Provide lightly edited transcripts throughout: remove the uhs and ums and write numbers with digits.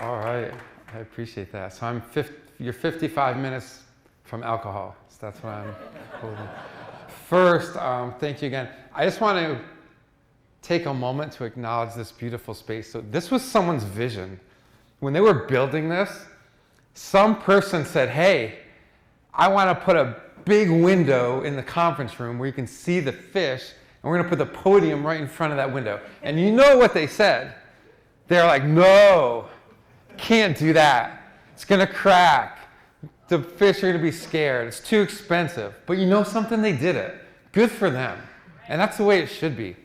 All right, I appreciate that. So you're 55 minutes from alcohol. So that's what I'm holding. First, thank you again. I just want to take a moment to acknowledge this beautiful space. So this was someone's vision. When they were building this, some person said, hey, I want to put a big window in the conference room where you can see the fish, and we're going to put the podium right in front of that window. And you know what they said? They're like, no, can't do that. It's going to crack. The fish are going to be scared. It's too expensive. But you know something? They did it. Good for them. And that's the way it should be.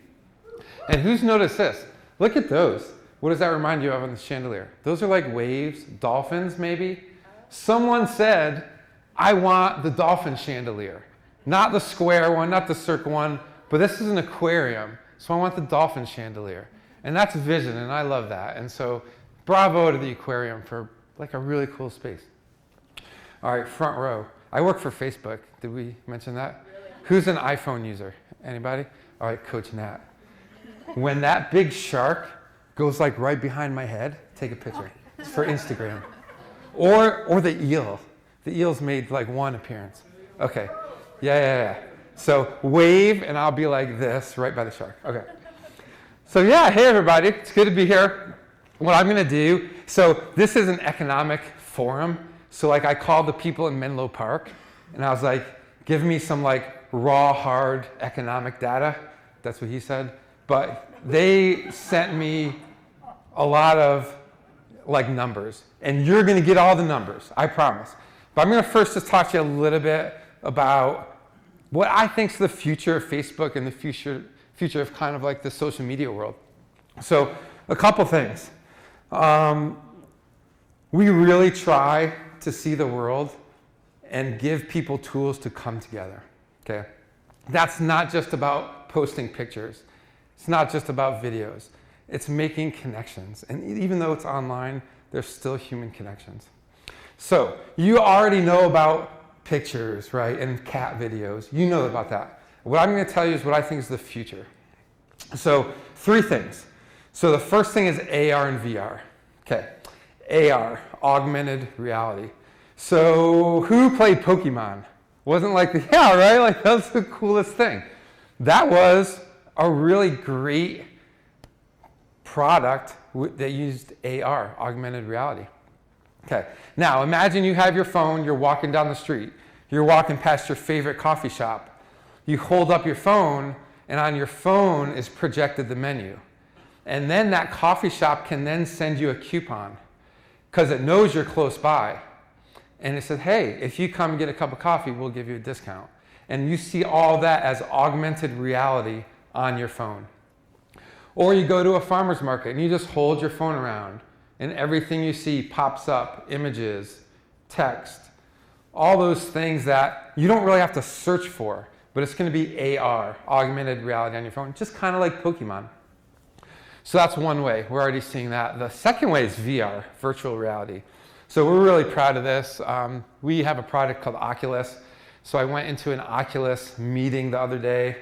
And who's noticed this? Look at those. What does that remind you of on the chandelier? Those are like waves, dolphins maybe. Someone said, I want the dolphin chandelier. Not the square one, not the circle one, but this is an aquarium, so I want the dolphin chandelier. And that's vision, and I love that. And so bravo to the aquarium for like a really cool space. All right, front row. I work for Facebook. Did we mention that? Really? Who's an iPhone user? Anybody? All right, Coach Nat. When that big shark goes like right behind my head, take a picture. It's for Instagram. Or the eel. The eel's made like one appearance. Okay. Yeah. So wave, and I'll be like this right by the shark. Okay. So yeah, hey everybody. It's good to be here. What I'm going to do, so this is an economic forum. So like I called the people in Menlo Park, and I was like, give me some like raw, hard economic data. That's what he said. But they sent me a lot of like numbers, and you're going to get all the numbers, I promise. But I'm going to first just talk to you a little bit about what I think is the future of Facebook and the future of kind of like the social media world. So a couple things. We really try to see the world and give people tools to come together, okay? That's not just about posting pictures. It's not just about videos. It's making connections. And even though it's online, there's still human connections. So you already know about pictures, right, and cat videos. You know about that. What I'm going to tell you is what I think is the future. So 3 things. So the first thing is AR and VR. Okay, AR, augmented reality. So who played Pokemon? Wasn't like, yeah, right? Like that was the coolest thing. That was a really great product that used AR, augmented reality. Okay, now imagine you have your phone, you're walking down the street, you're walking past your favorite coffee shop. You hold up your phone, and on your phone is projected the menu. And then that coffee shop can then send you a coupon because it knows you're close by. And it said, hey, if you come and get a cup of coffee, we'll give you a discount. And you see all that as augmented reality on your phone. Or you go to a farmer's market and you just hold your phone around and everything you see pops up, images, text, all those things that you don't really have to search for, but it's going to be AR, augmented reality on your phone, just kind of like Pokemon. So that's one way. We're already seeing that. The second way is VR, virtual reality. So we're really proud of this. We have a product called Oculus. So I went into an Oculus meeting the other day,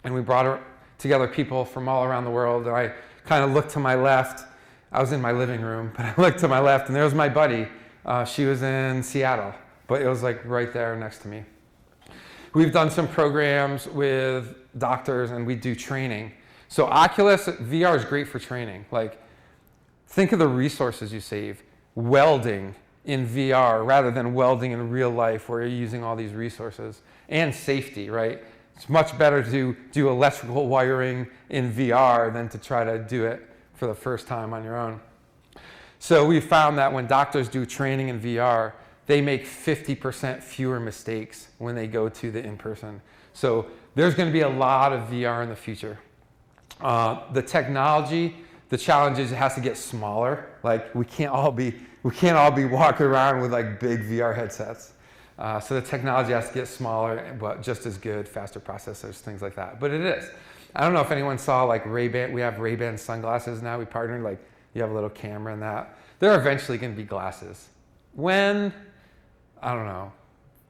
and we brought together people from all around the world. And I kind of looked to my left. I was in my living room, but I looked to my left, and there was my buddy. She was in Seattle, but it was like right there next to me. We've done some programs with doctors, and we do training. So Oculus VR is great for training. Like, think of the resources you save. Welding in VR rather than welding in real life where you're using all these resources. And safety, right? It's much better to do electrical wiring in VR than to try to do it for the first time on your own. So we found that when doctors do training in VR, they make 50% fewer mistakes when they go to the in-person. So there's going to be a lot of VR in the future. The technology, the challenge is it has to get smaller. Like we can't all be walking around with like big VR headsets. So the technology has to get smaller, but just as good, faster processors, things like that. But it is. I don't know if anyone saw like Ray-Ban. We have Ray-Ban sunglasses now. We partnered, like you have a little camera in that. They're eventually going to be glasses. When? I don't know.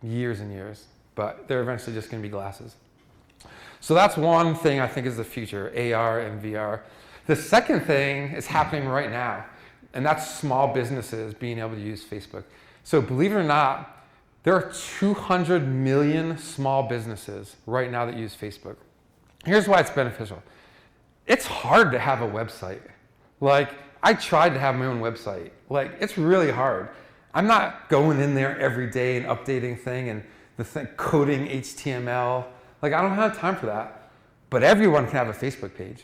Years and years. But they're eventually just going to be glasses. So that's one thing I think is the future, AR and VR. The second thing is happening right now. And that's small businesses being able to use Facebook. So believe it or not, there are 200 million small businesses right now that use Facebook. Here's why it's beneficial. It's hard to have a website. Like, I tried to have my own website. Like, it's really hard. I'm not going in there every day and updating coding HTML. Like, I don't have time for that. But everyone can have a Facebook page.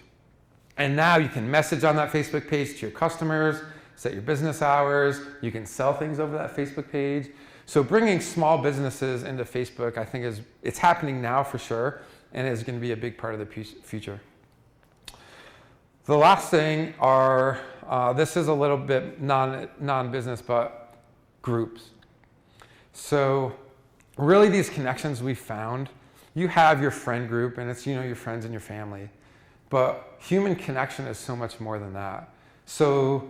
And now you can message on that Facebook page to your customers, set your business hours, you can sell things over that Facebook page. So bringing small businesses into Facebook, I think it's happening now for sure, and is going to be a big part of the future. The last thing are, this is a little bit non-business, but groups. So really these connections we found, you have your friend group, and it's, your friends and your family. But human connection is so much more than that. So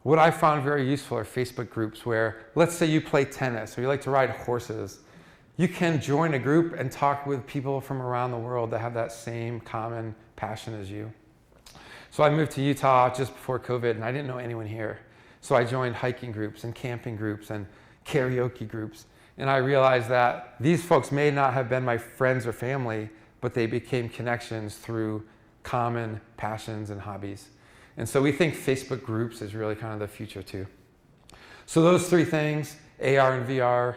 what I found very useful are Facebook groups where, let's say you play tennis or you like to ride horses. You can join a group and talk with people from around the world that have that same common passion as you. So I moved to Utah just before COVID, and I didn't know anyone here. So I joined hiking groups and camping groups and karaoke groups. And I realized that these folks may not have been my friends or family, but they became connections through common passions and hobbies. And so we think Facebook groups is really kind of the future too. So those three things, AR and VR,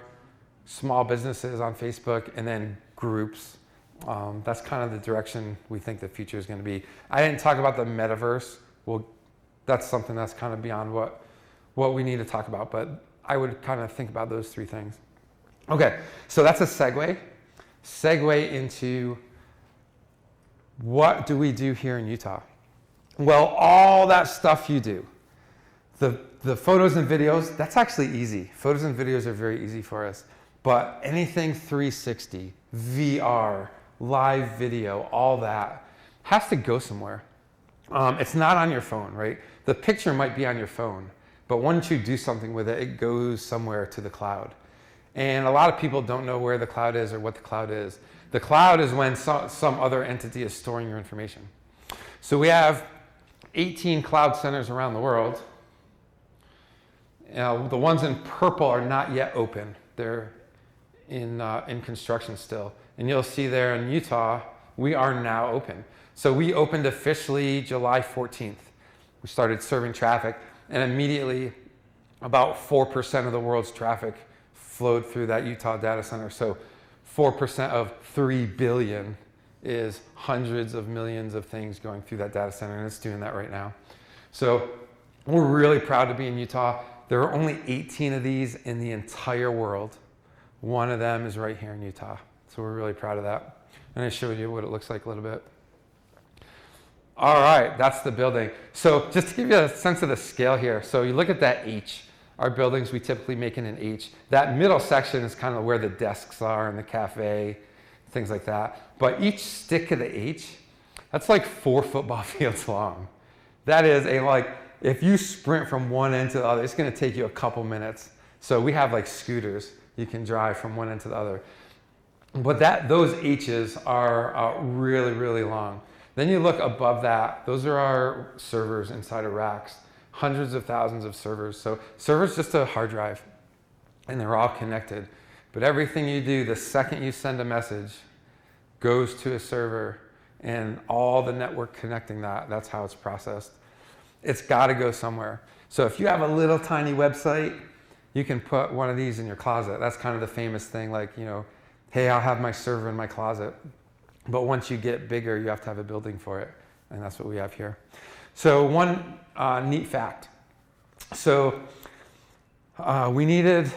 small businesses on Facebook, and then groups, that's kind of the direction we think the future is going to be. I didn't talk about the metaverse. Well, that's something that's kind of beyond what we need to talk about, but I would kind of think about those three things. Okay, so that's a segue into what do we do here in Utah? Well, all that stuff you do, the photos and videos, that's actually easy. Photos and videos are very easy for us. But anything 360, VR, live video, all that has to go somewhere. It's not on your phone, right? The picture might be on your phone, but once you do something with it, it goes somewhere to the cloud. And a lot of people don't know where the cloud is or what the cloud is. The cloud is when some other entity is storing your information. So we have 18 cloud centers around the world. The ones in purple are not yet open. They're in construction still. And you'll see there in Utah, we are now open. So we opened officially July 14th. We started serving traffic, and immediately about 4% of the world's traffic flowed through that Utah data center. So 4% of 3 billion is hundreds of millions of things going through that data center, and it's doing that right now. So we're really proud to be in Utah. There are only 18 of these in the entire world. One of them is right here in Utah. So we're really proud of that. And I showed you what it looks like a little bit. All right, that's the building. So just to give you a sense of the scale here. So you look at that H. Our buildings, we typically make in an H. That middle section is kind of where the desks are and the cafe, things like that. But each stick of the H, that's like 4 football fields long. That is if you sprint from one end to the other, it's gonna take you a couple minutes. So we have like scooters you can drive from one end to the other. But those H's are really, really long. Then you look above that, those are our servers inside of racks. Hundreds of thousands of servers. So server's just a hard drive, and they're all connected. But everything you do, the second you send a message, goes to a server, and all the network connecting that's how it's processed. It's got to go somewhere. So if you have a little tiny website, you can put one of these in your closet. That's kind of the famous thing, hey, I'll have my server in my closet. But once you get bigger, you have to have a building for it, and that's what we have here. So one neat fact. So we needed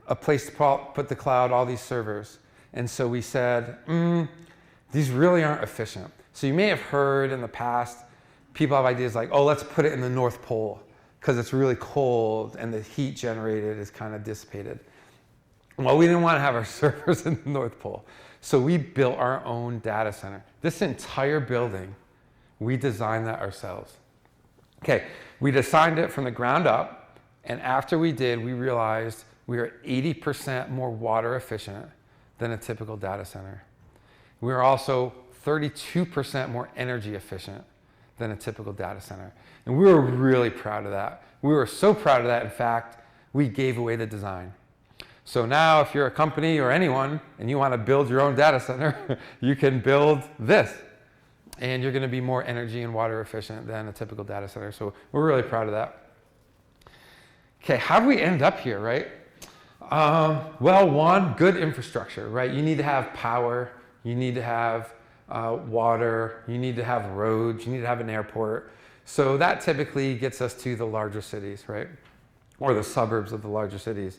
a place to put the cloud, all these servers. And so we said, these really aren't efficient. So you may have heard in the past, people have ideas like, let's put it in the North Pole because it's really cold and the heat generated is kind of dissipated. Well, we didn't want to have our servers in the North Pole. So we built our own data center. This entire building, we designed that ourselves. Okay, we designed it from the ground up, and after we did, we realized we are 80% more water efficient than a typical data center. We are also 32% more energy efficient than a typical data center. And we were really proud of that. We were so proud of that, in fact, we gave away the design. So now if you're a company or anyone and you want to build your own data center, you can build this. And you're going to be more energy and water efficient than a typical data center. So we're really proud of that. Okay, how do we end up here, right? Well, one, good infrastructure, right? You need to have power, you need to have water, you need to have roads, you need to have an airport. So that typically gets us to the larger cities, right? Or the suburbs of the larger cities.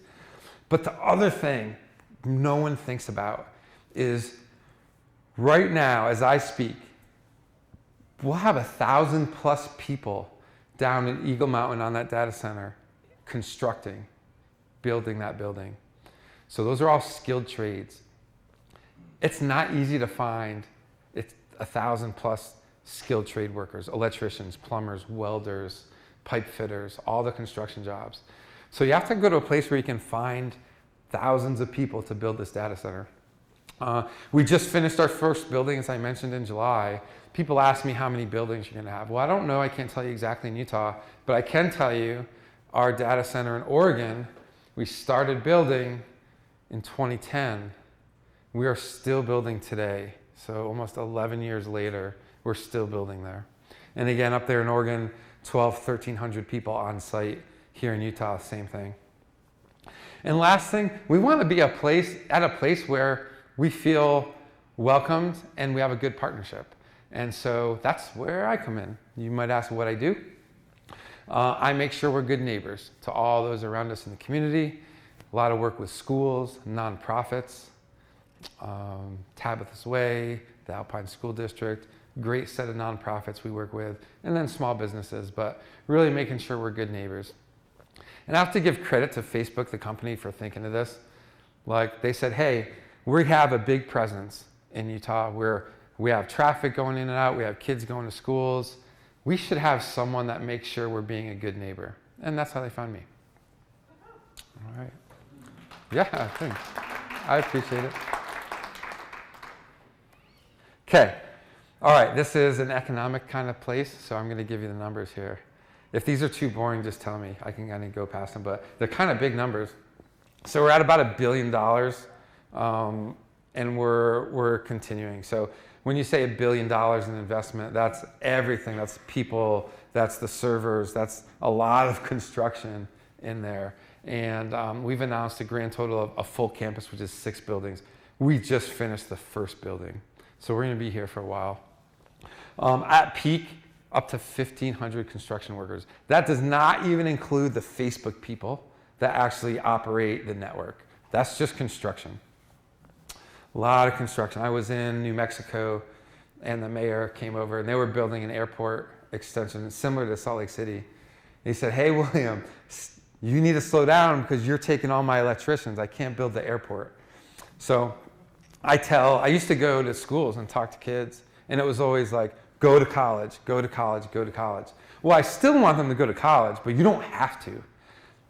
But the other thing no one thinks about is right now, as I speak, we'll have 1,000+ people down in Eagle Mountain on that data center constructing, building that building. So those are all skilled trades. It's not easy to find 1,000+ skilled trade workers, electricians, plumbers, welders, pipe fitters, all the construction jobs. So you have to go to a place where you can find thousands of people to build this data center. We just finished our first building, as I mentioned, in July. People ask me how many buildings you're going to have. Well, I don't know. I can't tell you exactly in Utah, but I can tell you our data center in Oregon, we started building in 2010. We are still building today. So almost 11 years later, we're still building there. And again, up there in Oregon, 1,300 people on site. Here in Utah, same thing. And last thing, we want to be at a place where we feel welcomed and we have a good partnership. And so that's where I come in. You might ask what I do. I make sure we're good neighbors to all those around us in the community. A lot of work with schools, nonprofits, Tabitha's Way, the Alpine School District, great set of nonprofits we work with, and then small businesses, but really making sure we're good neighbors. And I have to give credit to Facebook, the company, for thinking of this. Like they said, hey, we have a big presence in Utah where we have traffic going in and out, we have kids going to schools. We should have someone that makes sure we're being a good neighbor. And that's how they found me. All right. Yeah, thanks. I appreciate it. Okay. All right, this is an economic kind of place, so I'm going to give you the numbers here. If these are too boring, just tell me. I can kind of go past them, but they're kind of big numbers. So we're at about $1 billion, and we're continuing. So when you say $1 billion in investment, that's everything. That's people, that's the servers, that's a lot of construction in there. And we've announced a grand total of a full campus, which is 6 buildings. We just finished the first building. So we're going to be here for a while. At peak, up to 1,500 construction workers. That does not even include the Facebook people that actually operate the network. That's just construction. A lot of construction. I was in New Mexico and the mayor came over and they were building an airport extension similar to Salt Lake City. He said, hey, William, you need to slow down because you're taking all my electricians. I can't build the airport. So I used to go to schools and talk to kids and it was always like, go to college, go to college, go to college. Well, I still want them to go to college, but you don't have to.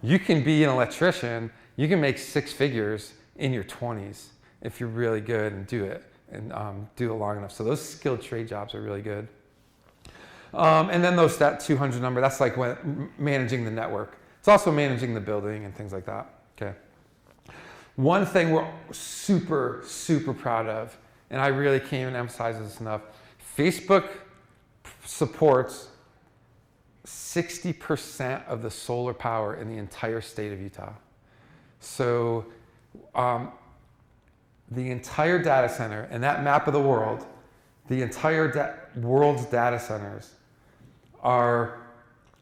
You can be an electrician, you can make 6 figures in your 20s if you're really good and do it and do it long enough. So those skilled trade jobs are really good. And then that 200 number, that's like managing the network. It's also managing the building and things like that. Okay. One thing we're super, super proud of, and I really can't even emphasize this enough, Facebook supports 60% of the solar power in the entire state of Utah. So the entire data center, and that map of the world, the entire world's data centers are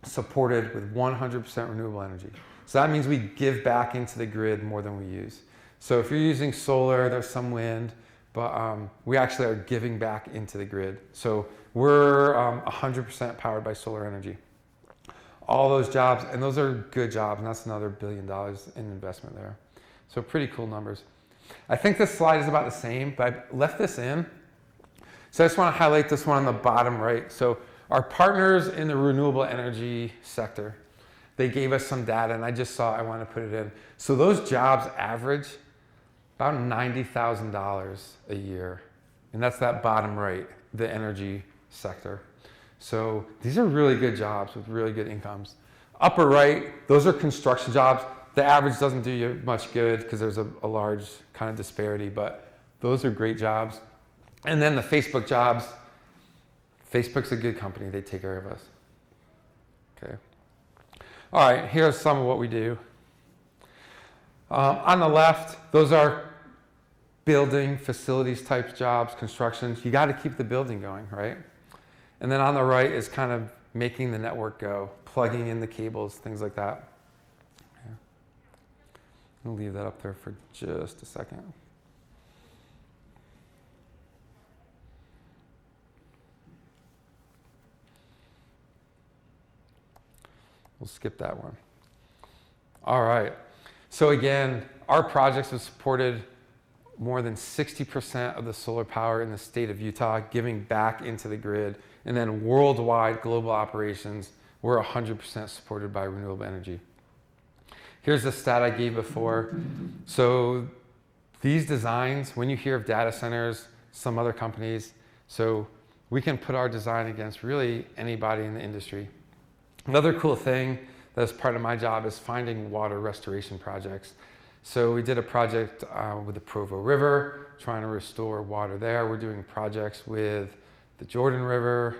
supported with 100% renewable energy. So that means we give back into the grid more than we use. So if you're using solar, there's some wind, but we actually are giving back into the grid. So we're 100% powered by solar energy. All those jobs, and those are good jobs, and that's another $1 billion in investment there. So pretty cool numbers. I think this slide is about the same, but I left this in. So I just want to highlight this one on the bottom right. So our partners in the renewable energy sector, they gave us some data, and I just saw I want to put it in. So those jobs average about $90,000 a year. And that's that bottom right, the energy sector. So these are really good jobs with really good incomes. Upper right, those are construction jobs. The average doesn't do you much good because there's a large kind of disparity, but those are great jobs. And then the Facebook jobs, Facebook's a good company. They take care of us. Okay. All right, here's some of what we do. On the left, those are building, facilities type jobs, constructions. You got to keep the building going, right? And then on the right is kind of making the network go, plugging in the cables, things like that. Yeah. I'll leave that up there for just a second. We'll skip that one. All right. So again, our projects have supported more than 60% of the solar power in the state of Utah, giving back into the grid. And then worldwide global operations, we're 100% supported by renewable energy. Here's the stat I gave before. So these designs, when you hear of data centers, some other companies, so we can put our design against really anybody in the industry. Another cool thing that's part of my job is finding water restoration projects. So we did a project with the Provo River, trying to restore water there. We're doing projects with the Jordan River,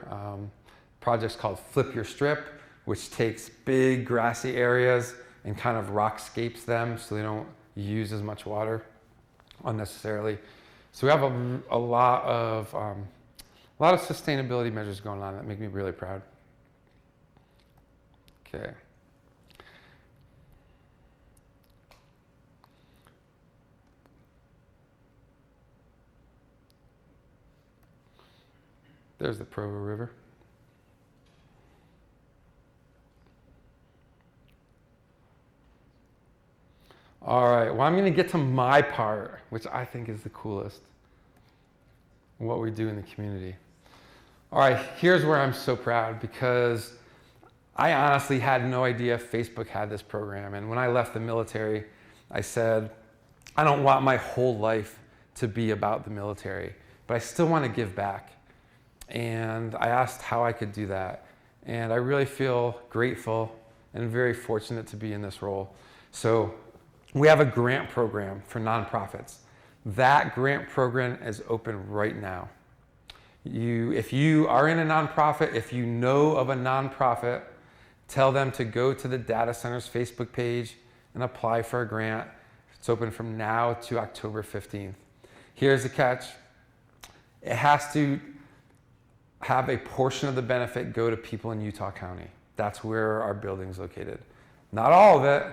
projects called Flip Your Strip, which takes big grassy areas and kind of rockscapes them so they don't use as much water unnecessarily. So we have a lot of sustainability measures going on that make me really proud. Okay. There's the Provo River. All right, well, I'm going to get to my part, which I think is the coolest, what we do in the community. All right, here's where I'm so proud because I honestly had no idea Facebook had this program. And when I left the military, I said, I don't want my whole life to be about the military, but I still want to give back. And I asked how I could do that. And I really feel grateful and very fortunate to be in this role. So we have a grant program for nonprofits. That grant program is open right now. If you are in a nonprofit, if you know of a nonprofit, tell them to go to the data center's Facebook page and apply for a grant. It's open from now to October 15th. Here's the catch. It has to have a portion of the benefit go to people in Utah County. That's where our building's located. Not all of it,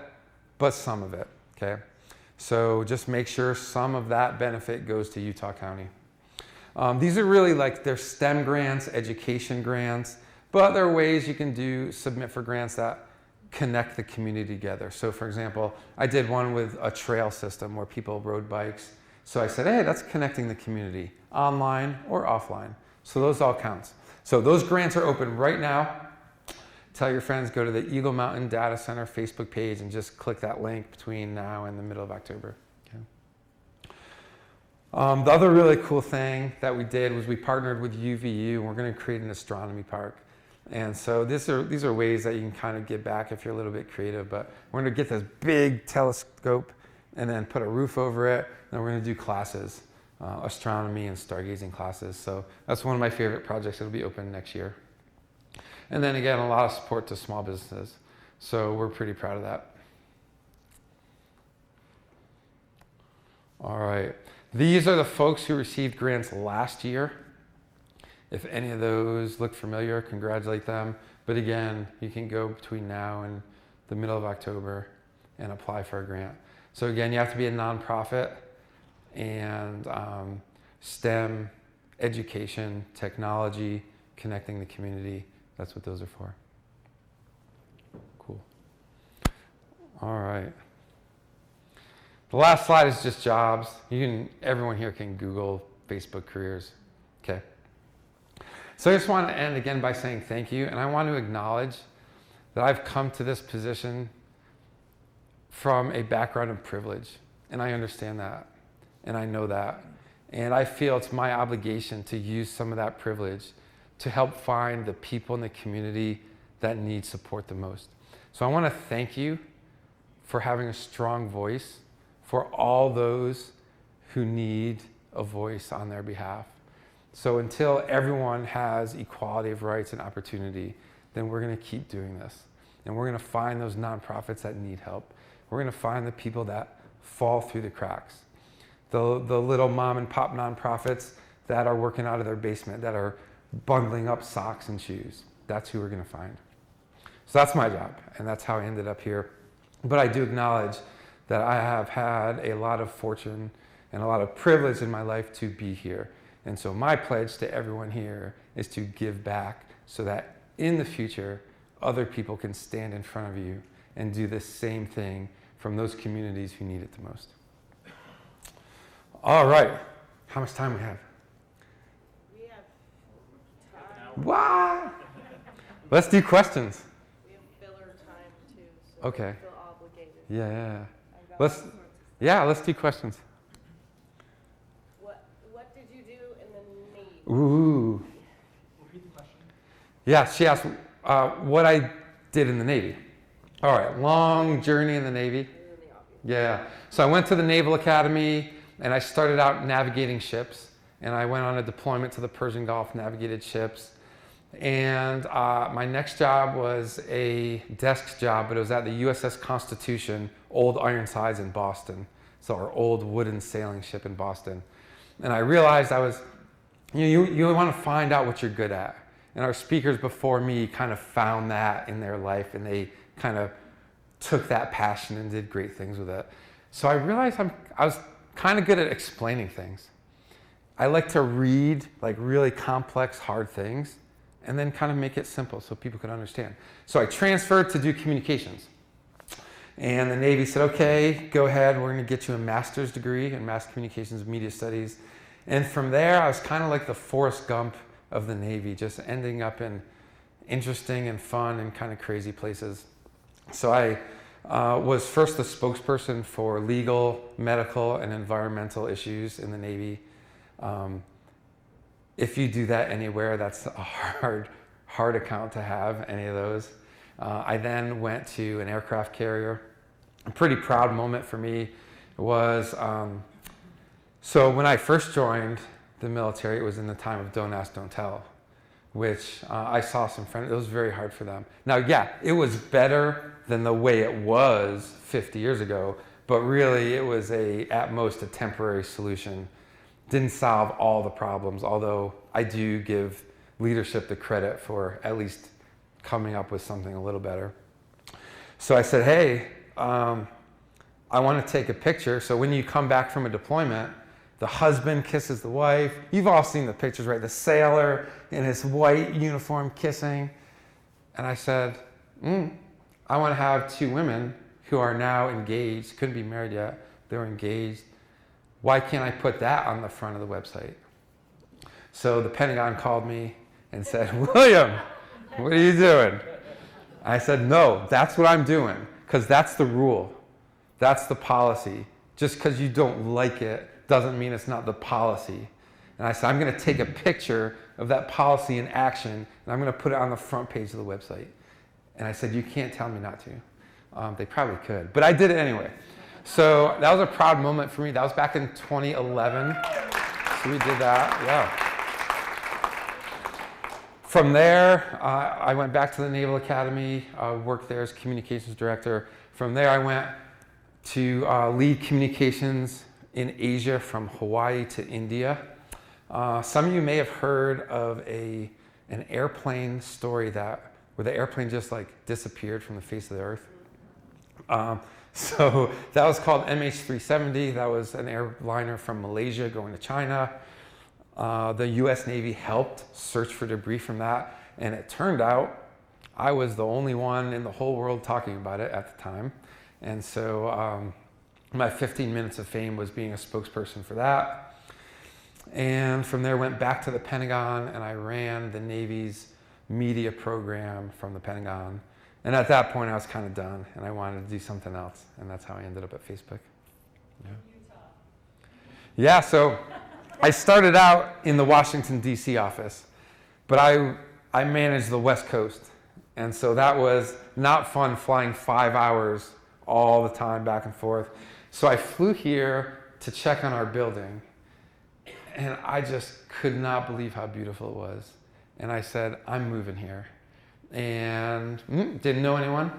but some of it, okay? So just make sure some of that benefit goes to Utah County. These are really like they're STEM grants, education grants, but there are ways you can submit for grants that connect the community together. So for example, I did one with a trail system where people rode bikes. So I said, hey, that's connecting the community, online or offline. So those all counts. So those grants are open right now. Tell your friends, go to the Eagle Mountain Data Center Facebook page and just click that link between now and the middle of October. Okay. The other really cool thing that we did was we partnered with UVU and we're going to create an astronomy park. And so these are ways that you can kind of give back if you're a little bit creative, but we're going to get this big telescope and then put a roof over it, and we're going to do classes. Astronomy and stargazing classes. So that's one of my favorite projects. It'll be open next year. And then again, a lot of support to small businesses. So we're pretty proud of that. All right. These are the folks who received grants last year. If any of those look familiar, congratulate them. But again, you can go between now and the middle of October and apply for a grant. So again, you have to be a nonprofit. And STEM, education, technology, connecting the community. That's what those are for. Cool. All right. The last slide is just jobs. Everyone here can Google Facebook careers. Okay. So I just want to end again by saying thank you. And I want to acknowledge that I've come to this position from a background of privilege. And I understand that. And I know that. And I feel it's my obligation to use some of that privilege to help find the people in the community that need support the most. So I want to thank you for having a strong voice for all those who need a voice on their behalf. So until everyone has equality of rights and opportunity, then we're going to keep doing this. And we're going to find those nonprofits that need help. We're going to find the people that fall through the cracks. The little mom and pop nonprofits that are working out of their basement, that are bundling up socks and shoes. That's who we're going to find. So that's my job, and that's how I ended up here. But I do acknowledge that I have had a lot of fortune and a lot of privilege in my life to be here. And so my pledge to everyone here is to give back so that in the future, other people can stand in front of you and do the same thing from those communities who need it the most. All right. How much time we have? We have time. Wow. Let's do questions. We have filler time too, so Okay. I feel obligated. Yeah. I've got Let's do questions. What did you do in the Navy? Ooh. Repeat the question. Yeah, she asked what I did in the Navy. All right, long journey in the Navy. Really obvious. Yeah. So I went to the Naval Academy and I started out navigating ships. And I went on a deployment to the Persian Gulf, navigated ships. And my next job was a desk job, but it was at the USS Constitution, Old Ironsides in Boston. So our old wooden sailing ship in Boston. And I realized you want to find out what you're good at. And our speakers before me kind of found that in their life, and they kind of took that passion and did great things with it. So I realized I was kind of good at explaining things. I like to read like really complex, hard things and then kind of make it simple so people could understand. So I transferred to do communications. And the Navy said, okay, go ahead, we're going to get you a master's degree in mass communications and media studies. And from there, I was kind of like the Forrest Gump of the Navy, just ending up in interesting and fun and kind of crazy places. So I was first the spokesperson for legal, medical, and environmental issues in the Navy. If you do that anywhere, that's a hard account to have, any of those. I then went to an aircraft carrier. A pretty proud moment for me was, so when I first joined the military, it was in the time of Don't Ask, Don't Tell, which I saw some friends, it was very hard for them. Now, yeah, it was better than the way it was 50 years ago, but really it was at most a temporary solution. Didn't solve all the problems, although I do give leadership the credit for at least coming up with something a little better. So I said, hey, I want to take a picture. So when you come back from a deployment, the husband kisses the wife. You've all seen the pictures, right? The sailor in his white uniform kissing. And I said, I want to have two women who are now engaged, couldn't be married yet, they were engaged. Why can't I put that on the front of the website? So the Pentagon called me and said, William, what are you doing? I said, no, that's what I'm doing, because that's the rule. That's the policy. Just because you don't like it doesn't mean it's not the policy. And I said, I'm going to take a picture of that policy in action, and I'm going to put it on the front page of the website. And I said, you can't tell me not to. They probably could, but I did it anyway. So that was a proud moment for me. That was back in 2011. So we did that, yeah. From there, I went back to the Naval Academy, worked there as communications director. From there, I went to lead communications in Asia from Hawaii to India. Some of you may have heard of an airplane story where the airplane just like disappeared from the face of the earth. So that was called MH370. That was an airliner from Malaysia going to China. The US Navy helped search for debris from that. And it turned out I was the only one in the whole world talking about it at the time. And so my 15 minutes of fame was being a spokesperson for that. And from there went back to the Pentagon, and I ran the Navy's media program from the Pentagon. And at that point, I was kind of done, and I wanted to do something else, and that's how I ended up at Facebook. Yeah. Yeah, so I started out in the Washington, D.C. office. But I managed the West Coast. And so that was not fun flying 5 hours all the time back and forth. So I flew here to check on our building. And I just could not believe how beautiful it was. And I said, I'm moving here. And didn't know anyone,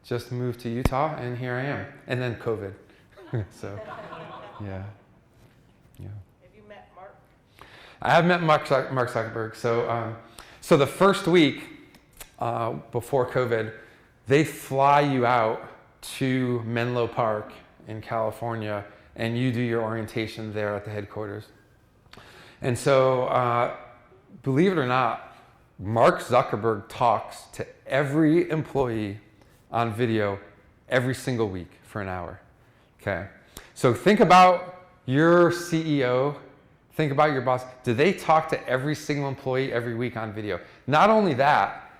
just moved to Utah, and here I am. And then COVID. So, yeah. Have you met Mark? I have met Mark Zuckerberg. So the first week before COVID, they fly you out to Menlo Park in California, and you do your orientation there at the headquarters. And so, believe it or not, Mark Zuckerberg talks to every employee on video every single week for an hour. Okay. So think about your CEO, think about your boss. Do they talk to every single employee every week on video? Not only that,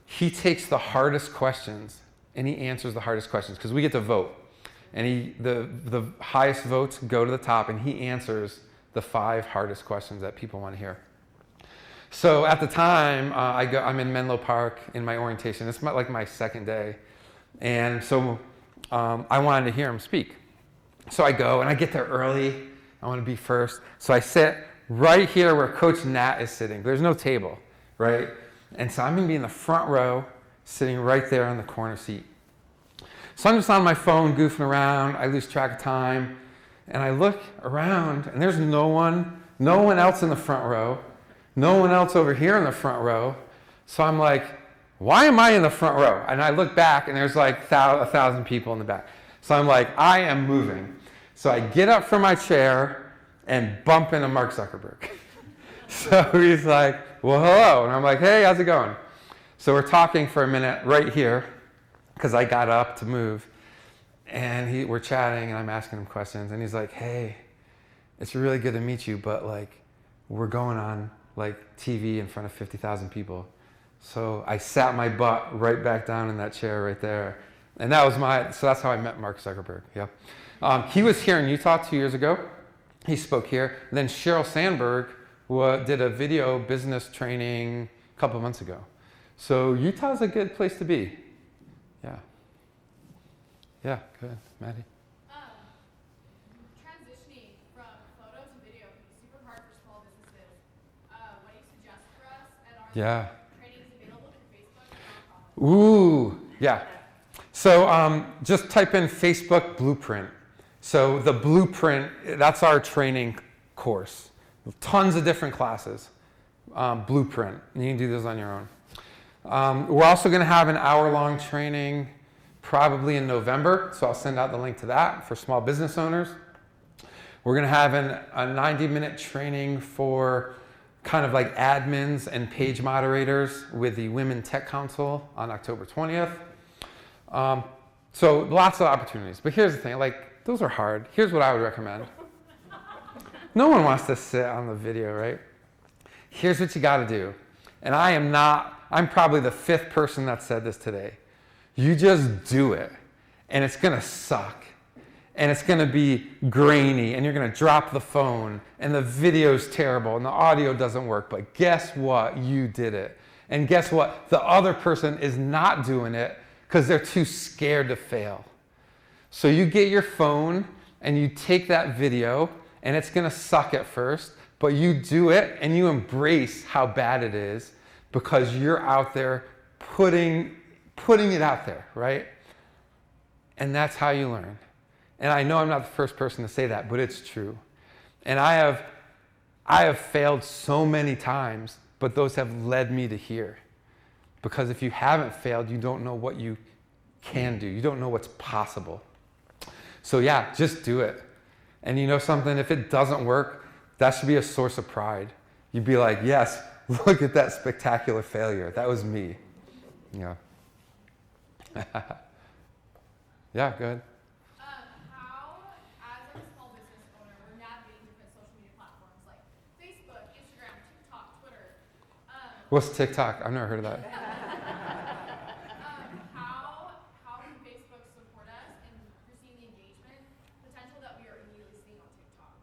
he takes the hardest questions and he answers the hardest questions because we get to vote. And the highest votes go to the top, and he answers the 5 hardest questions that people want to hear. So at the time, I'm in Menlo Park in my orientation. It's like my second day. And so I wanted to hear him speak. So I go, and I get there early. I want to be first. So I sit right here where Coach Nat is sitting. There's no table, right? And so I'm going to be in the front row, sitting right there on the corner seat. So I'm just on my phone, goofing around. I lose track of time. And I look around, and there's no one else in the front row. No one else over here in the front row. So I'm like, why am I in the front row? And I look back, and there's like 1,000 people in the back. So I'm like, I am moving. So I get up from my chair and bump into Mark Zuckerberg. So he's like, well, hello. And I'm like, hey, how's it going? So we're talking for a minute right here because I got up to move. And we're chatting, and I'm asking him questions. And he's like, hey, it's really good to meet you, but like, we're going on like TV in front of 50,000 people. So I sat my butt right back down in that chair right there. And so that's how I met Mark Zuckerberg, yeah. He was here in Utah 2 years ago. He spoke here. And then Sheryl Sandberg did a video business training a couple months ago. So Utah's a good place to be, yeah. Yeah, good, Maddie. Transitioning from photos and video can be super hard for small businesses. What do you suggest for us? And are trainings available through Facebook? Ooh, yeah. So just type in Facebook Blueprint. So the Blueprint, that's our training course. Tons of different classes. Blueprint, and you can do those on your own. We're also going to have an hour-long training probably in November, so I'll send out the link to that for small business owners. We're going to have a 90-minute training for kind of like admins and page moderators with the Women Tech Council on October 20th. So lots of opportunities. But here's the thing, like, those are hard. Here's what I would recommend. No one wants to sit on the video, right? Here's what you got to do. And I'm probably the 5th person that said this today. You just do it, and it's going to suck, and it's going to be grainy, and you're going to drop the phone, and the video's terrible, and the audio doesn't work, but guess what? You did it. And guess what? The other person is not doing it because they're too scared to fail. So you get your phone, and you take that video, and it's going to suck at first, but you do it, and you embrace how bad it is because you're out there putting it out there, right? And that's how you learn. And I know I'm not the first person to say that, but it's true. And I have failed so many times, but those have led me to here. Because if you haven't failed, you don't know what you can do. You don't know what's possible. So yeah, just do it. And you know something? If it doesn't work, that should be a source of pride. You'd be like, yes, look at that spectacular failure. That was me. Yeah. Yeah, go ahead. How, as a small business owner, we're navigating different social media platforms like Facebook, Instagram, TikTok, Twitter. What's TikTok? I've never heard of that. How can Facebook support us in pursuing the engagement potential that we are immediately seeing on TikTok?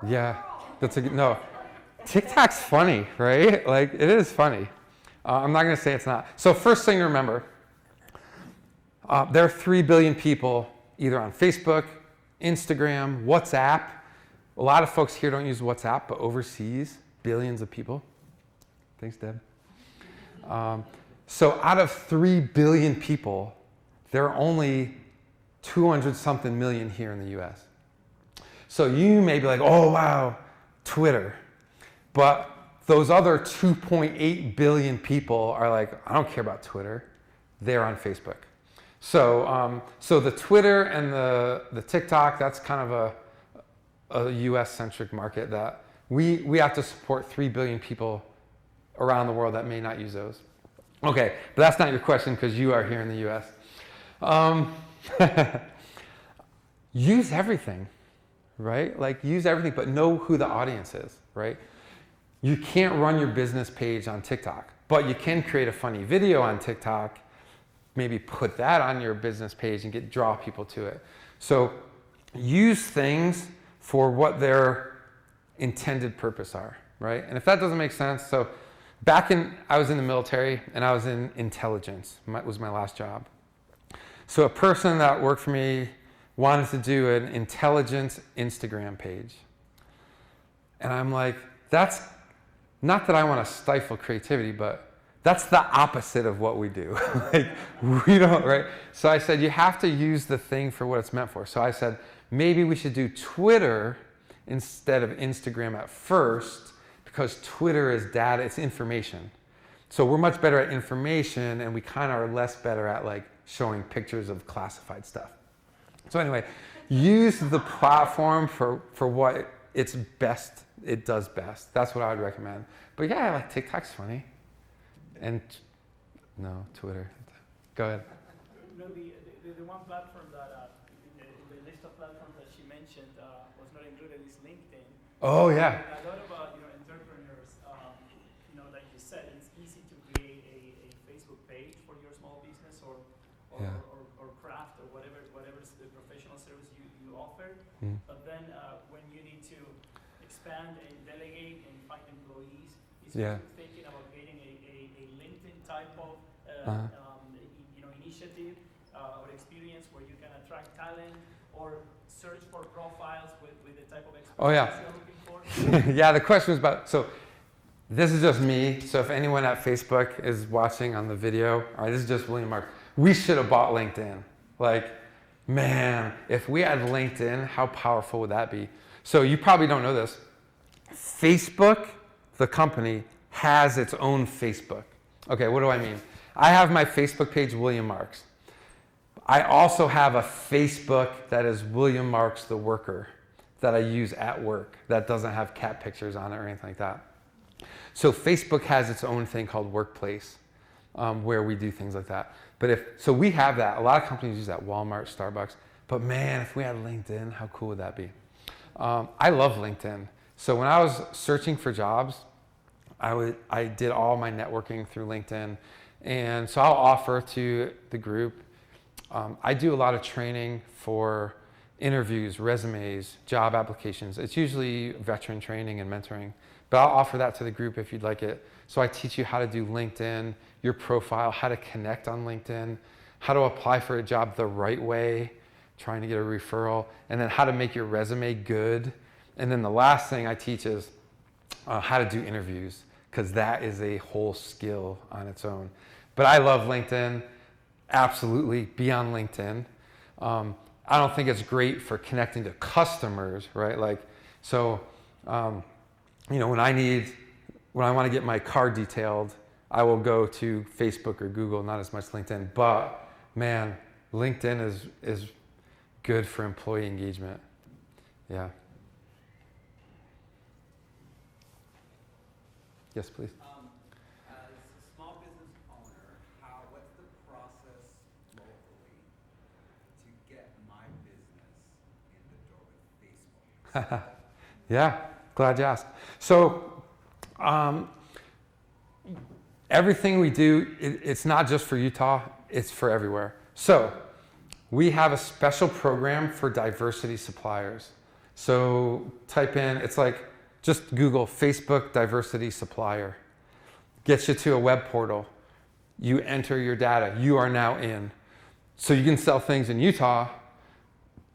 Yeah, that's no. TikTok's funny, right? Like, it is funny. I'm not going to say it's not. So first thing to remember, there are 3 billion people either on Facebook, Instagram, WhatsApp. A lot of folks here don't use WhatsApp, but overseas, billions of people. Thanks, Deb. So out of 3 billion people, there are only 200-something million here in the US. So you may be like, oh, wow, Twitter. But those other 2.8 billion people are like, I don't care about Twitter. They're on Facebook. So the Twitter and the TikTok, that's kind of a US-centric market that we have to support 3 billion people around the world that may not use those. Okay, but that's not your question because you are here in the US. Use everything, right? Like, use everything, but know who the audience is, right? You can't run your business page on TikTok, but you can create a funny video on TikTok, maybe put that on your business page and draw people to it. So use things for what their intended purpose are, right? And if that doesn't make sense, so I was in the military and I was in intelligence, was my last job. So a person that worked for me wanted to do an intelligence Instagram page. And I'm like, that's not that I want to stifle creativity, but that's the opposite of what we do. Like, we don't, right? So I said, you have to use the thing for what it's meant for. So I said, maybe we should do Twitter instead of Instagram at first, because Twitter is data, it's information. So we're much better at information, and we kind of are less better at like showing pictures of classified stuff. So anyway, use the platform for what it does best. That's what I would recommend. But yeah, like TikTok's funny. And no, Twitter. Go ahead. No, the one platform that, the list of platforms that she mentioned was not included is LinkedIn. Oh, yeah. A lot of entrepreneurs, like you said, it's easy to create a Facebook page for your small business or craft or whatever the professional service you offer. Mm. But then when you need to expand and delegate and find employees, it's thinking about getting a LinkedIn type of initiative or experience where you can attract talent or search for profiles with the type of experience you're looking for. Yeah, the question was about, so this is just me. So if anyone at Facebook is watching on the video, all right, this is just William Mark. We should have bought LinkedIn. Like, man, if we had LinkedIn, how powerful would that be? So you probably don't know this. Facebook, the company, has its own Facebook. Okay, what do I mean? I have my Facebook page, William Marks. I also have a Facebook that is William Marks the Worker that I use at work that doesn't have cat pictures on it or anything like that. So Facebook has its own thing called Workplace, where we do things like that. So we have that. A lot of companies use that, Walmart, Starbucks. But man, if we had LinkedIn, how cool would that be? I love LinkedIn. So when I was searching for jobs, I did all my networking through LinkedIn. And so I'll offer to the group. I do a lot of training for interviews, resumes, job applications. It's usually veteran training and mentoring. But I'll offer that to the group if you'd like it. So I teach you how to do LinkedIn, your profile, how to connect on LinkedIn, how to apply for a job the right way, trying to get a referral, and then how to make your resume good. And then the last thing I teach is how to do interviews, because that is a whole skill on its own. But I love LinkedIn. Absolutely, be on LinkedIn. I don't think it's great for connecting to customers, right? Like, so, when I want to get my car detailed, I will go to Facebook or Google, not as much LinkedIn. But man, LinkedIn is good for employee engagement. Yeah. Yes, please. As a small business owner, what's the process locally to get my business in the door with Facebook? Yeah, glad you asked. So everything we do, it's not just for Utah, it's for everywhere. So we have a special program for diversity suppliers. So type in, it's like just Google Facebook diversity supplier. Gets you to a web portal. You enter your data. You are now in. So you can sell things in Utah,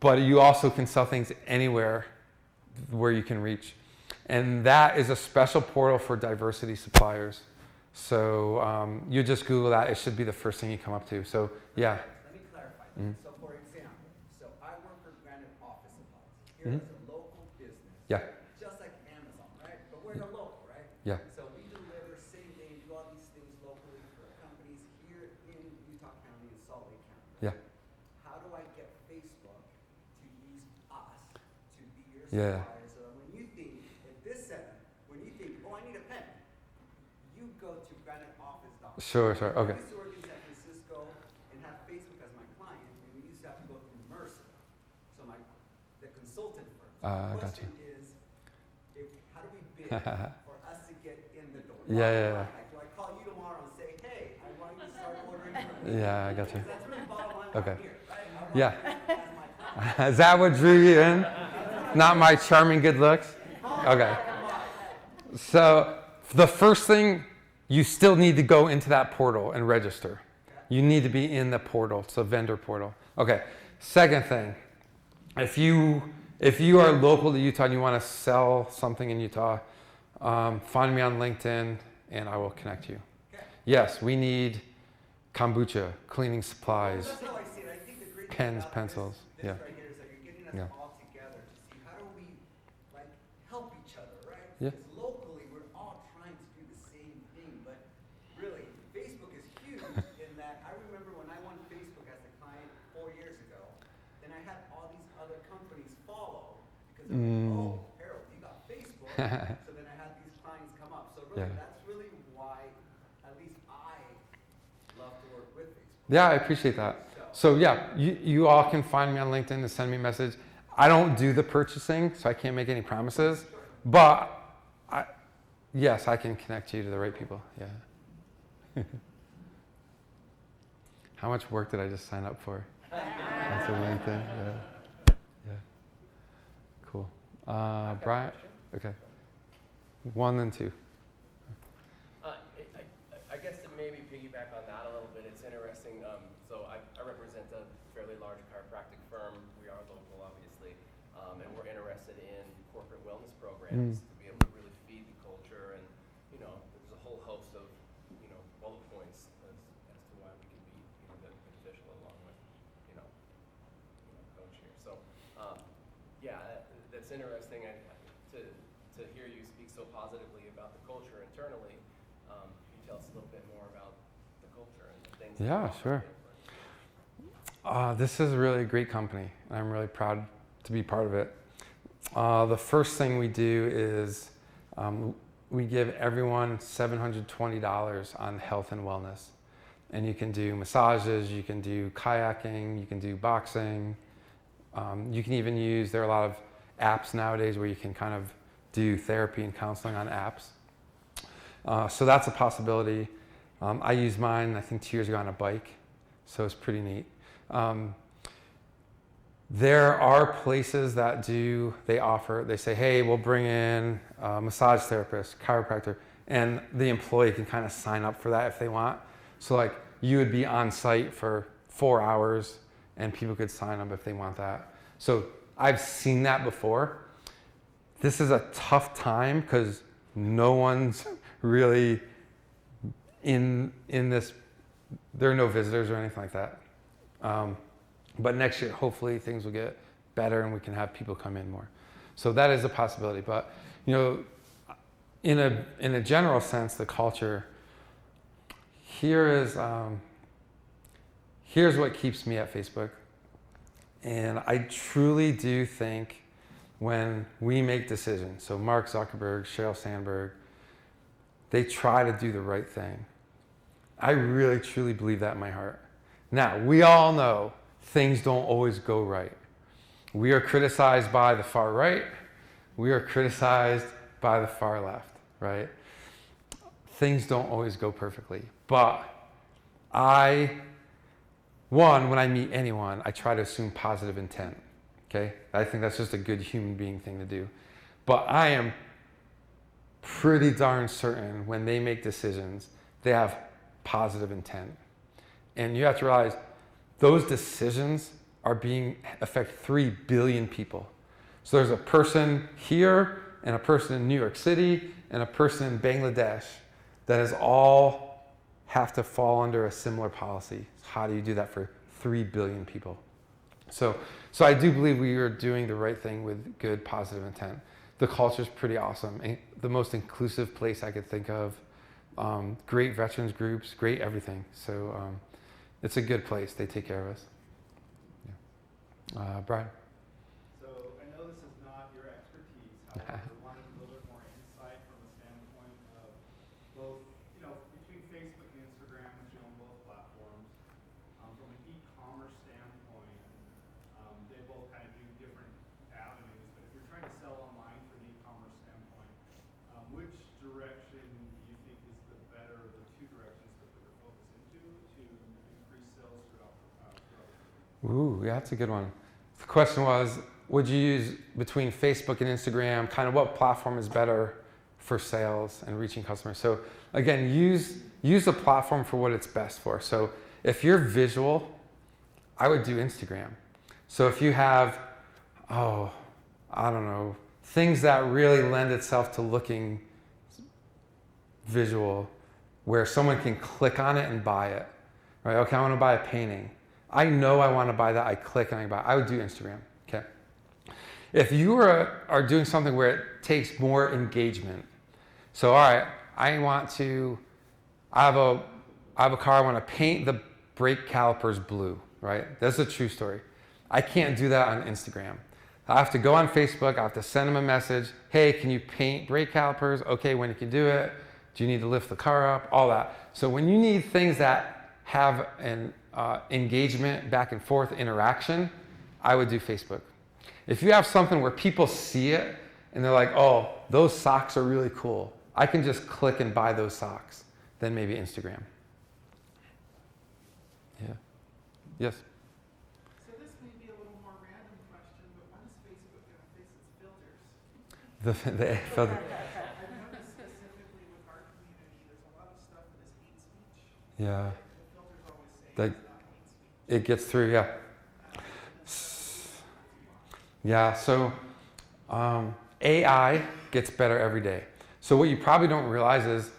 but you also can sell things anywhere where you can reach. And that is a special portal for diversity suppliers. So you just Google that. It should be the first thing you come up to. So yeah. Let me clarify. Mhm. So for example, so I work for Granite Office Supplies. Here Mhm. is a local business. Yeah. Just like Amazon, right? But we're the local, right? Yeah. So we deliver same day, do all these things locally for companies here in Utah County and Salt Lake County. Yeah. How do I get Facebook to use us to be your Yeah. supplier? So that when you think at this center, when you think, oh, I need a pen, you go to graniteoffice.com. Sure. Okay. I used to work in San Francisco and have Facebook as my client, and we used to have to go through Mercer, so the consultant firm. So the Gotcha. question is, how do we bid for us to get in the door? Yeah. Like, do I call you tomorrow and say, hey, I want you to start ordering from me? Yeah, I got you. Because that's really bottom line Okay. here, right? I want Yeah. you as my client. Is that what drew you in? Not my charming good looks? Okay. So the first thing, you still need to go into that portal and register. You need to be in the portal. It's a vendor portal. Okay. Second thing, if you are local to Utah and you want to sell something in Utah, find me on LinkedIn and I will connect you. Yes, we need kombucha, cleaning supplies, That's how I see it. I think the great thing pens, about pencils. this Yeah. right here is that you're getting us Yeah. all together to see how do we like help each other, right? Yeah. Because locally we're all trying to do the same thing, but really Facebook is huge in that I remember when I won Facebook as a client 4 years ago, then I had all these other companies follow because they're like, oh, Harold, you got Facebook. So then I had these clients come up. So really Yeah. that's really why at least I love to work with Facebook. Yeah, I appreciate that. So yeah, you all can find me on LinkedIn and send me a message. I don't do the purchasing, so I can't make any promises. But yes, I can connect you to the right people. Yeah. How much work did I just sign up for? That's a LinkedIn. Yeah. Cool. Brian. Okay. 1 and 2. I guess to maybe piggyback on that a little bit, it's interesting. So I represent a fairly large chiropractic firm. We are local, obviously, and we're interested in corporate wellness programs to be able to really feed the culture. And there's a whole host of bullet points as to why we can be beneficial along with coach here. So that's interesting. To hear you speak so positively about the culture internally. Can you tell us a little bit more about the culture and the things? Yeah, sure. This is really a great company, and I'm really proud to be part of it. The first thing we do is we give everyone $720 on health and wellness. And you can do massages, you can do kayaking, you can do boxing. You can even there are a lot of apps nowadays where you can kind of do therapy and counseling on apps. So that's a possibility. I used mine, I think 2 years ago on a bike, so it's pretty neat. There are places that they say, hey, we'll bring in a massage therapist, chiropractor, and the employee can kind of sign up for that if they want. So like you would be on site for 4 hours and people could sign up if they want that. So I've seen that before. This is a tough time because no one's really in this. There are no visitors or anything like that. But next year, hopefully things will get better and we can have people come in more. So that is a possibility. But in a general sense, the culture here's what keeps me at Facebook. And I truly do think when we make decisions, so Mark Zuckerberg, Sheryl Sandberg, they try to do the right thing. I really, truly believe that in my heart. Now, we all know things don't always go right. We are criticized by the far right. We are criticized by the far left, right? Things don't always go perfectly. But when I meet anyone, I try to assume positive intent, okay? I think that's just a good human being thing to do. But I am pretty darn certain when they make decisions, they have positive intent. And you have to realize those decisions are affect 3 billion people. So there's a person here and a person in New York City and a person in Bangladesh that is all have to fall under a similar policy. How do you do that for 3 billion people? So I do believe we are doing the right thing with good, positive intent. The culture is pretty awesome. The most inclusive place I could think of. Great veterans groups, great everything. So it's a good place. They take care of us. Yeah. Brian? So I know this is not your expertise, however, I wanted a little bit more insight from the standpoint of both, between Facebook and Instagram, which you own both platforms, from an e-commerce standpoint, they both kind of do different avenues, but if you're trying to sell online from an e-commerce standpoint, which direction do you think is the better of the two directions to put your focus into to increase sales throughout Ooh, yeah, that's a good one. The question was, would you use between Facebook and Instagram, kind of what platform is better for sales and reaching customers? So again, use the platform for what it's best for. So if you're visual, I would do Instagram. So if you have, I don't know, things that really lend itself to looking visual, where someone can click on it and buy it, right? Okay, I want to buy a painting. I know I want to buy that. I click and I buy it. I would do Instagram. Okay. If you are doing something where it takes more engagement, so all right, I have a car. I want to paint the brake calipers blue. Right? That's a true story. I can't do that on Instagram. I have to go on Facebook. I have to send them a message. Hey, can you paint brake calipers? Okay, when you can do it? Do you need to lift the car up? All that. So when you need things that have an engagement, back and forth interaction, I would do Facebook. If you have something where people see it and they're like, oh, those socks are really cool, I can just click and buy those socks, then maybe Instagram. Yeah. Yes? So this may be a little more random question, but when is Facebook going to fix its filters? The filter. I've noticed specifically with our community, there's a lot of stuff that is hate speech. Yeah. The filters always say Like, it's not hate speech. it gets through, yeah. Yeah, so AI gets better every day. So what you probably don't realize is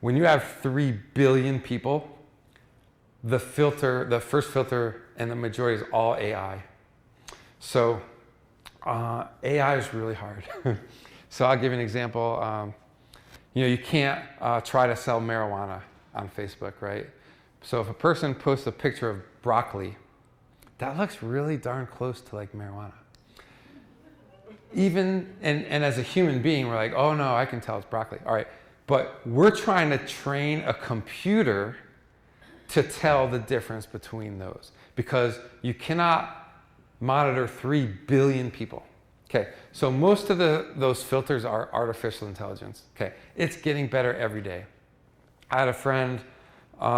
when you have 3 billion people, the first filter and the majority is all AI. So AI is really hard. So I'll give you an example. You can't try to sell marijuana on Facebook, right? So if a person posts a picture of broccoli, that looks really darn close to like marijuana. Even, and as a human being, we're like, oh no, I can tell it's broccoli. All right, but we're trying to train a computer to tell the difference between those because you cannot monitor 3 billion people. Okay, so most of those filters are artificial intelligence. Okay, it's getting better every day. I had a friend,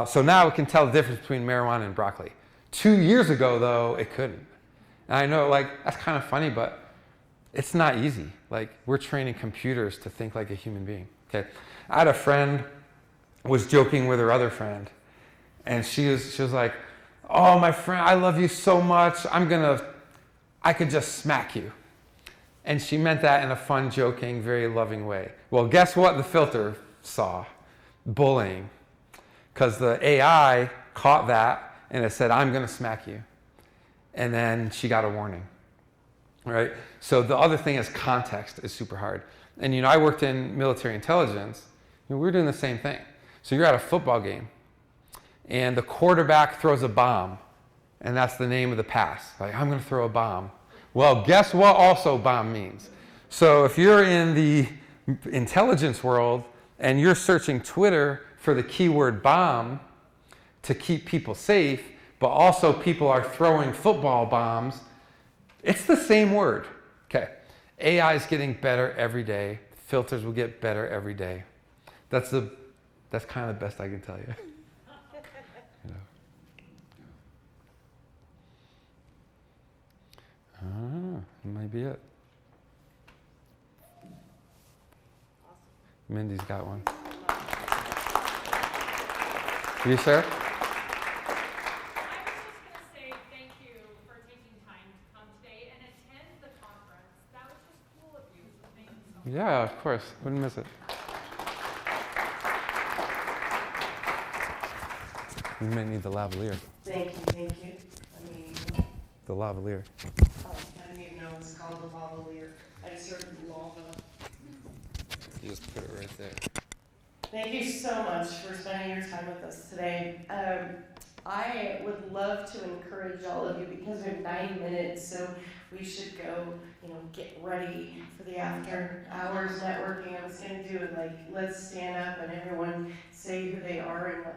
so now it can tell the difference between marijuana and broccoli. 2 years ago, though, it couldn't. And I know, like, that's kind of funny, but it's not easy. Like, we're training computers to think like a human being. Okay, I had a friend was joking with her other friend, and she was like, "Oh, my friend, I love you so much. I could just smack you." And she meant that in a fun, joking, very loving way. Well, guess what the filter saw? Bullying. Because the AI caught that and it said, "I'm going to smack you." And then she got a warning. Right? So the other thing is context is super hard. And I worked in military intelligence. We were doing the same thing. So you're at a football game and the quarterback throws a bomb, and that's the name of the pass. Like, I'm going to throw a bomb. Well, guess what also bomb means? So if you're in the intelligence world and you're searching Twitter for the keyword bomb to keep people safe, but also people are throwing football bombs, it's the same word. Okay. AI is getting better every day. Filters will get better every day. That's kind of the best I can tell you. That might be it. Mindy's got one. You, sir? I was just going to say thank you for taking time to come today and attend the conference. That was just cool of you, so thank you so much. Yeah, of course. Wouldn't miss it. We may need the lavalier. Thank you, thank you. I mean, The lavalier. I didn't even know it was called the lavalier. I just heard lava. You just put it right there. Thank you so much for spending your time with us today. I would love to encourage all of you because we have 9 minutes, so we should go, get ready for the after hours networking. I was going to do it like, let's stand up and everyone say who they are and what